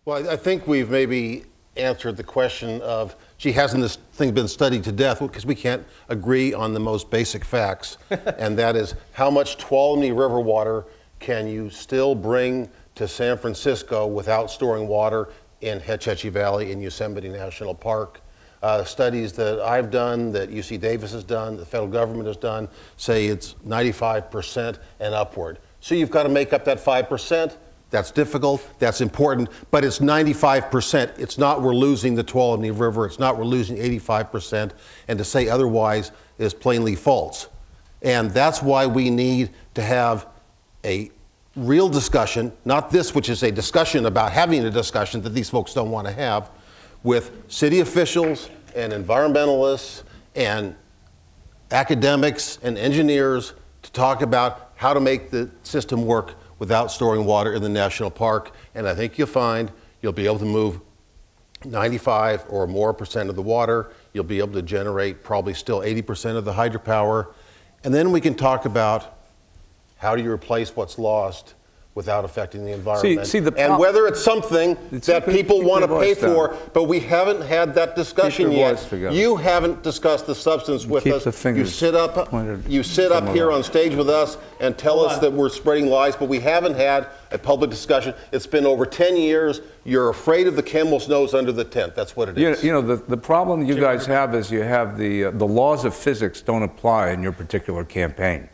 Well, I think we've maybe answered the question of, gee, hasn't this thing been studied to death? Because we can't agree on the most basic facts, and that is how much Tuolumne River water can you still bring to San Francisco without storing water in Hetch Hetchy Valley in Yosemite National Park. Studies that I've done, that UC Davis has done, the federal government has done, say it's 95% and upward. So you've got to make up that 5%. That's difficult, that's important, but it's 95%. It's not we're losing the Tuolumne River, it's not we're losing 85%, and to say otherwise is plainly false. And that's why we need to have a real discussion, not this, which is a discussion about having a discussion that these folks don't want to have, with city officials and environmentalists and academics and engineers to talk about how to make the system work without storing water in the national park. And I think you'll find you'll be able to move 95 or more % of the water. You'll be able to generate probably still 80% of the hydropower. And then we can talk about how do you replace what's lost without affecting the environment. And whether it's something that people want to pay for, but we haven't had that discussion yet. You haven't discussed the substance with us. You sit up here on stage with us and tell us that we're spreading lies, but we haven't had a public discussion. It's been over 10 years. You're afraid of the camel's nose under the tent. That's what it is. You know, the problem you guys have is you have the laws of physics don't apply in your particular campaign.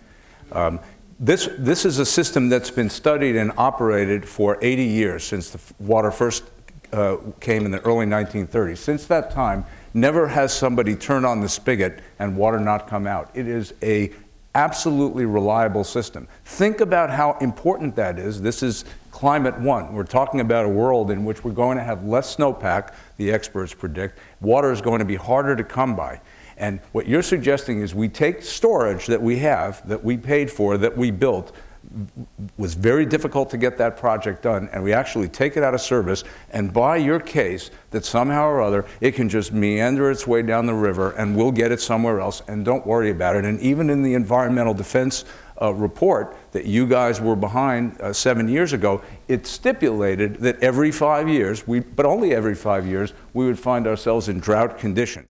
This is a system that's been studied and operated for 80 years since the water first came in the early 1930s. Since that time, never has somebody turned on the spigot and water not come out. It is a absolutely reliable system. Think about how important that is. This is climate one. We're talking about a world in which we're going to have less snowpack, the experts predict. Water is going to be harder to come by. And what you're suggesting is we take storage that we have, that we paid for, that we built, was very difficult to get that project done, and we actually take it out of service and buy your case that somehow or other it can just meander its way down the river and we'll get it somewhere else, and don't worry about it. And even in the environmental defense report that you guys were behind 7 years ago, it stipulated that every 5 years, but only every 5 years, we would find ourselves in drought condition.